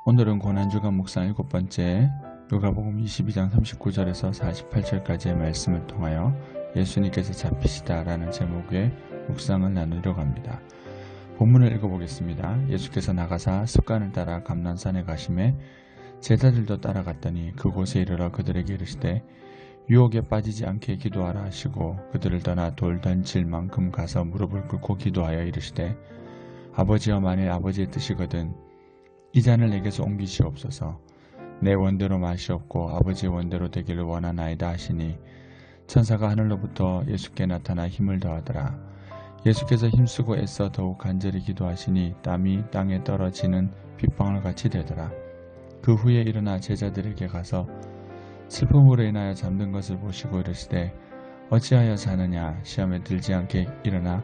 오늘은 고난주간 묵상 7번째 누가복음 22장 39절에서 48절까지의 말씀을 통하여 예수님께서 잡히시다 라는 제목의 묵상을 나누려고 합니다. 본문을 읽어보겠습니다. 예수께서 나가사 습관을 따라 감난산에 가심에 제자들도 따라갔더니 그곳에 이르러 그들에게 이르시되 유혹에 빠지지 않게 기도하라 하시고 그들을 떠나 돌 던질 만큼 가서 무릎을 꿇고 기도하여 이르시되 아버지여 만일 아버지의 뜻이거든 이 잔을 내게서 옮기시옵소서. 내 원대로 마시옵고 아버지의 원대로 되기를 원하나이다 하시니 천사가 하늘로부터 예수께 나타나 힘을 더하더라. 예수께서 힘쓰고 애써 더욱 간절히 기도하시니 땀이 땅에 떨어지는 빗방울같이 되더라. 그 후에 일어나 제자들에게 가서 슬픔으로 인하여 잠든 것을 보시고 이르시되 어찌하여 자느냐 시험에 들지 않게 일어나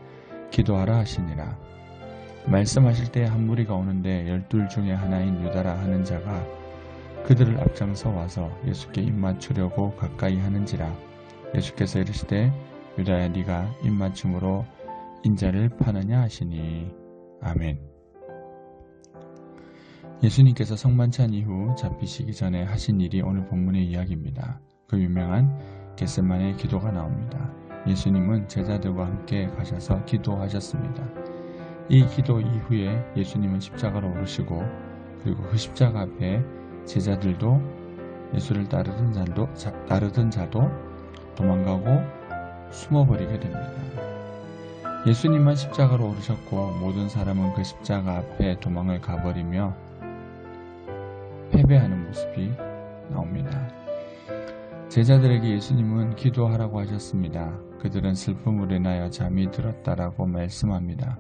기도하라 하시니라. 말씀하실 때 한 무리가 오는데 12 중에 하나인 유다라 하는 자가 그들을 앞장서 와서 예수께 입맞추려고 가까이 하는지라. 예수께서 이르시되 유다야 네가 입맞춤으로 인자를 파느냐 하시니. 아멘. 예수님께서 성만찬 이후 잡히시기 전에 하신 일이 오늘 본문의 이야기입니다. 그 유명한 겟세마네 기도가 나옵니다. 예수님은 제자들과 함께 가셔서 기도하셨습니다. 이 기도 이후에 예수님은 십자가로 오르시고 그리고 그 십자가 앞에 제자들도 예수를 따르던 자도 도망가고 숨어버리게 됩니다. 예수님만 십자가로 오르셨고 모든 사람은 그 십자가 앞에 도망을 가버리며 패배하는 모습이 나옵니다. 제자들에게 예수님은 기도하라고 하셨습니다. 그들은 슬픔으로 인하여 잠이 들었다라고 말씀합니다.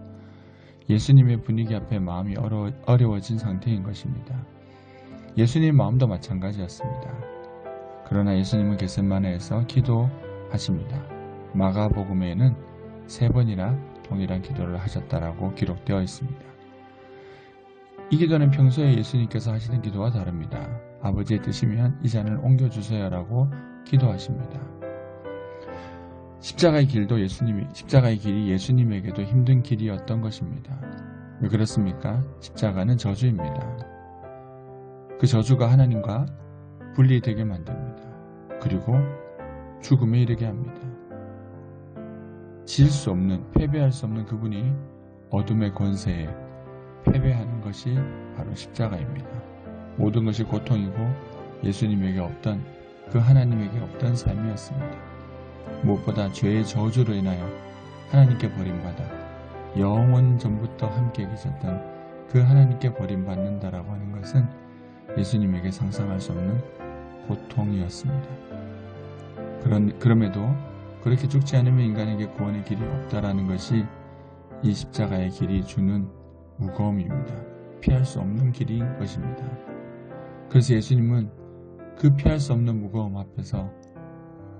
예수님의 분위기 앞에 마음이 어려워진 상태인 것입니다. 예수님 마음도 마찬가지였습니다. 그러나 예수님은 겟세마네에서 기도하십니다. 마가복음에는 3번이나 동일한 기도를 하셨다라고 기록되어 있습니다. 이 기도는 평소에 예수님께서 하시는 기도와 다릅니다. 아버지의 뜻이면 이 잔을 옮겨주세요라고 기도하십니다. 십자가의 길이 예수님에게도 힘든 길이었던 것입니다. 왜 그렇습니까? 십자가는 저주입니다. 그 저주가 하나님과 분리되게 만듭니다. 그리고 죽음에 이르게 합니다. 질 수 없는, 패배할 수 없는 그분이 어둠의 권세에 패배하는 것이 바로 십자가입니다. 모든 것이 고통이고 예수님에게 없던, 그 하나님에게 없던 삶이었습니다. 무엇보다 죄의 저주로 인하여 하나님께 버림받아 영원 전부터 함께 계셨던 그 하나님께 버림받는다라고 하는 것은 예수님에게 상상할 수 없는 고통이었습니다. 그럼에도 그렇게 죽지 않으면 인간에게 구원의 길이 없다라는 것이 이 십자가의 길이 주는 무거움입니다. 피할 수 없는 길인 것입니다. 그래서 예수님은 그 피할 수 없는 무거움 앞에서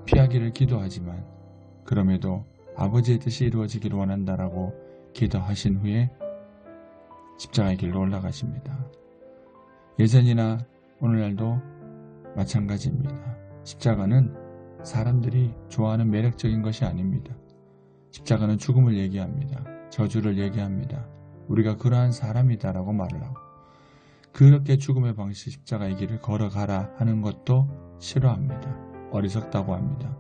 피하기를 기도하지만 그럼에도 아버지의 뜻이 이루어지기를 원한다라고 기도하신 후에 십자가의 길로 올라가십니다. 예전이나 오늘날도 마찬가지입니다. 십자가는 사람들이 좋아하는 매력적인 것이 아닙니다. 십자가는 죽음을 얘기합니다. 저주를 얘기합니다. 우리가 그러한 사람이다라고 말을 하고 그렇게 죽음의 방식 십자가의 길을 걸어가라 하는 것도 싫어합니다. 어리석다고 합니다.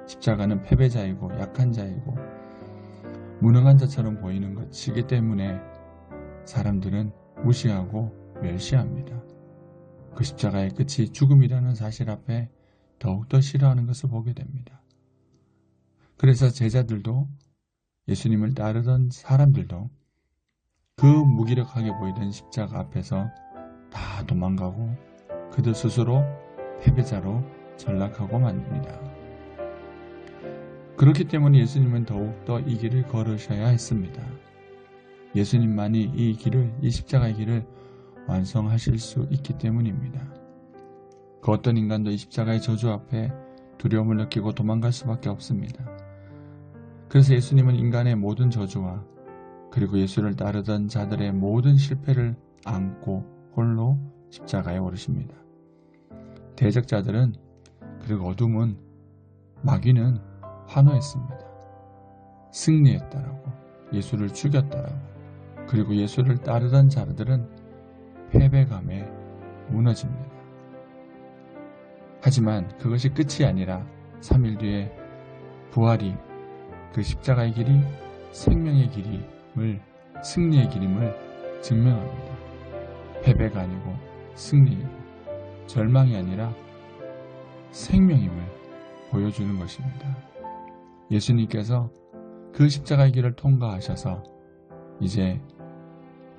십자가는 패배자이고 약한 자이고 무능한 자처럼 보이는 것이기 때문에 사람들은 무시하고 멸시합니다. 그 십자가의 끝이 죽음이라는 사실 앞에 더욱더 싫어하는 것을 보게 됩니다. 그래서 제자들도 예수님을 따르던 사람들도 그 무기력하게 보이던 십자가 앞에서 다 도망가고 그들 스스로 패배자로 전락하고 만듭니다. 그렇기 때문에 예수님은 더욱더 이 길을 걸으셔야 했습니다. 예수님만이 이 십자가의 길을 완성하실 수 있기 때문입니다. 그 어떤 인간도 이 십자가의 저주 앞에 두려움을 느끼고 도망갈 수밖에 없습니다. 그래서 예수님은 인간의 모든 저주와 그리고 예수를 따르던 자들의 모든 실패를 안고 홀로 십자가에 오르십니다. 대적자들은 그리고 어둠은 마귀는 환호했습니다. 승리했다라고, 예수를 죽였다라고, 그리고 예수를 따르던 자들은 패배감에 무너집니다. 하지만 그것이 끝이 아니라 3일 뒤에 부활이 그 십자가의 길이 생명의 길임을, 승리의 길임을 증명합니다. 패배가 아니고 승리이고 절망이 아니라 생명임을 보여주는 것입니다. 예수님께서 그 십자가의 길을 통과하셔서 이제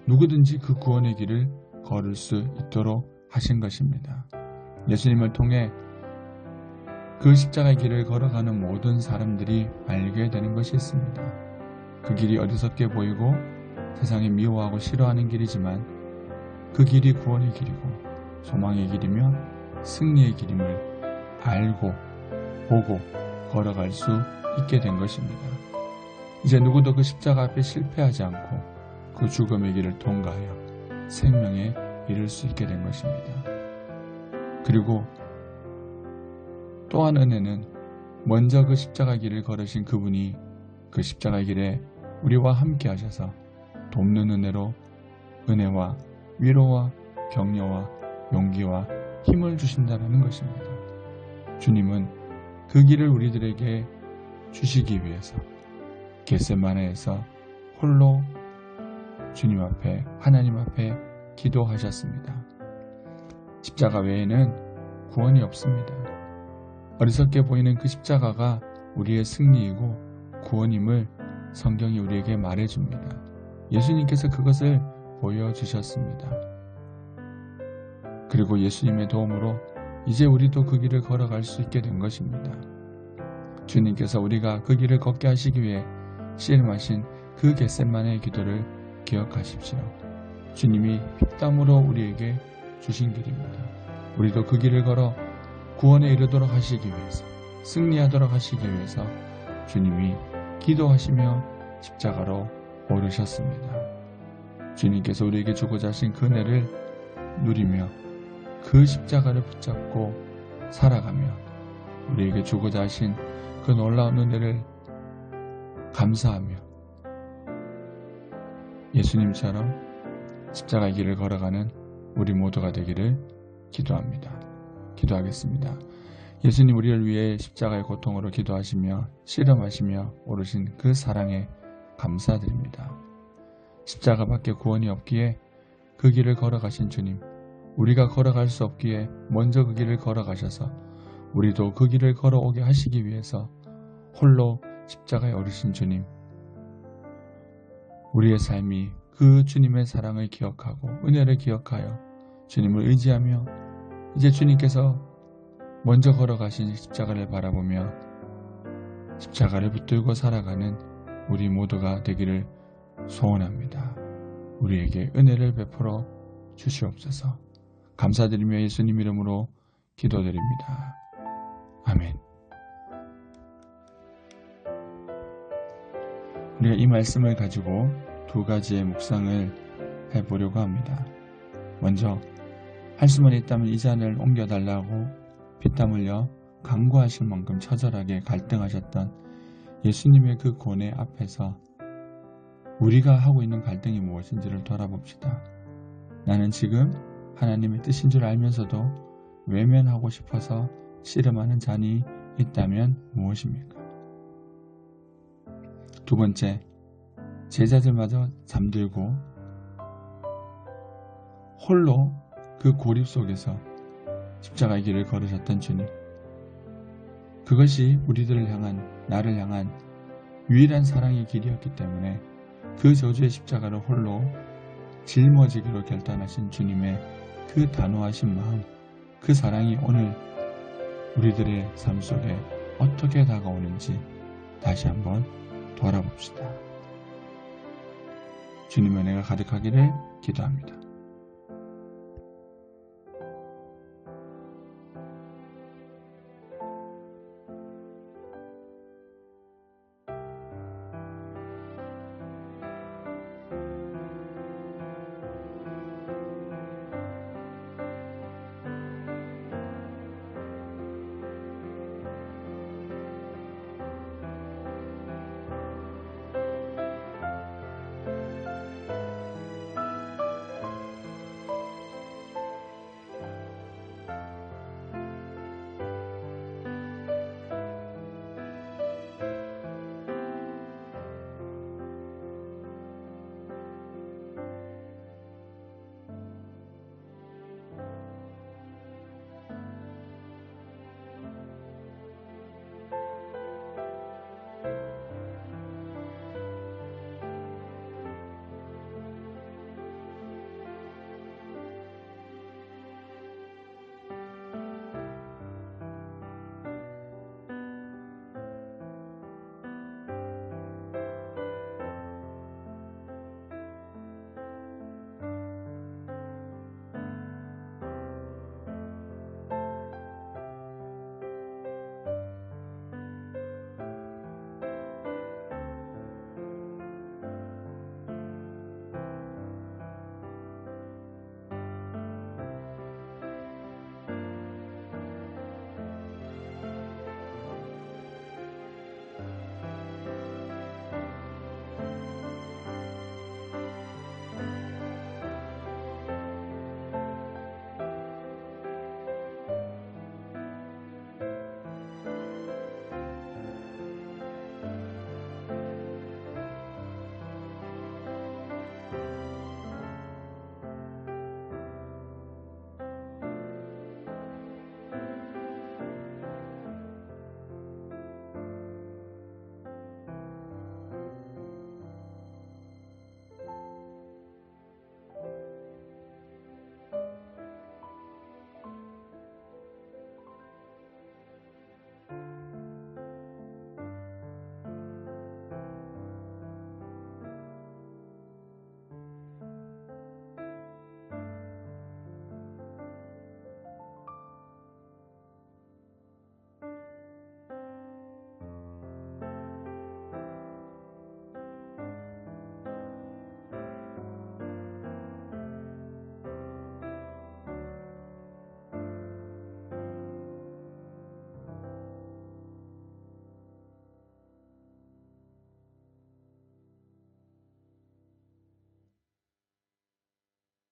누구든지 그 구원의 길을 걸을 수 있도록 하신 것입니다. 예수님을 통해 그 십자가의 길을 걸어가는 모든 사람들이 알게 되는 것이 있습니다. 그 길이 어리석게 보이고 세상이 미워하고 싫어하는 길이지만 그 길이 구원의 길이고 소망의 길이며 승리의 길임을 알고 보고 걸어갈 수 있게 된 것입니다. 이제 누구도 그 십자가 앞에 실패하지 않고 그 죽음의 길을 통과하여 생명에 이를 수 있게 된 것입니다. 그리고 또한 은혜는 먼저 그 십자가 길을 걸으신 그분이 그 십자가 길에 우리와 함께 하셔서 돕는 은혜로 은혜와 위로와 격려와 용기와 힘을 주신다는 것입니다. 주님은 그 길을 우리들에게 주시기 위해서 겟세마네에서 홀로 주님 앞에, 하나님 앞에 기도하셨습니다. 십자가 외에는 구원이 없습니다. 어리석게 보이는 그 십자가가 우리의 승리이고 구원임을 성경이 우리에게 말해줍니다. 예수님께서 그것을 보여주셨습니다. 그리고 예수님의 도움으로 이제 우리도 그 길을 걸어갈 수 있게 된 것입니다. 주님께서 우리가 그 길을 걷게 하시기 위해 씨름하신 그 겟세마네의 기도를 기억하십시오. 주님이 피땀으로 우리에게 주신 길입니다. 우리도 그 길을 걸어 구원에 이르도록 하시기 위해서, 승리하도록 하시기 위해서 주님이 기도하시며 십자가로 오르셨습니다. 주님께서 우리에게 주고자 하신 그 은혜를 누리며 그 십자가를 붙잡고 살아가며 우리에게 주고자 하신 그 놀라운 은혜를 감사하며 예수님처럼 십자가의 길을 걸어가는 우리 모두가 되기를 기도합니다. 기도하겠습니다. 예수님, 우리를 위해 십자가의 고통으로 기도하시며 씨름하시며 오르신 그 사랑에 감사드립니다. 십자가밖에 구원이 없기에 그 길을 걸어가신 주님, 우리가 걸어갈 수 없기에 먼저 그 길을 걸어가셔서 우리도 그 길을 걸어오게 하시기 위해서 홀로 십자가에 오르신 주님, 우리의 삶이 그 주님의 사랑을 기억하고 은혜를 기억하여 주님을 의지하며 이제 주님께서 먼저 걸어가신 십자가를 바라보며 십자가를 붙들고 살아가는 우리 모두가 되기를 소원합니다. 우리에게 은혜를 베풀어 주시옵소서. 감사드리며 예수님 이름으로 기도드립니다. 아멘. 우리가 이 말씀을 가지고 두 가지의 묵상을 해보려고 합니다. 먼저 할 수만 있다면 이 잔을 옮겨달라고 피땀 흘려 간구하실 만큼 처절하게 갈등하셨던 예수님의 그 고뇌 앞에서 우리가 하고 있는 갈등이 무엇인지를 돌아봅시다. 나는 지금 하나님의 뜻인 줄 알면서도 외면하고 싶어서 씨름하는 잔이 있다면 무엇입니까? 두 번째, 제자들마저 잠들고 홀로 그 고립 속에서 십자가의 길을 걸으셨던 주님, 그것이 우리들을 향한, 나를 향한 유일한 사랑의 길이었기 때문에 그 저주의 십자가를 홀로 짊어지기로 결단하신 주님의 그 단호하신 마음, 그 사랑이 오늘 우리들의 삶 속에 어떻게 다가오는지 다시 한번 돌아봅시다. 주님의 은혜가 가득하기를 기도합니다.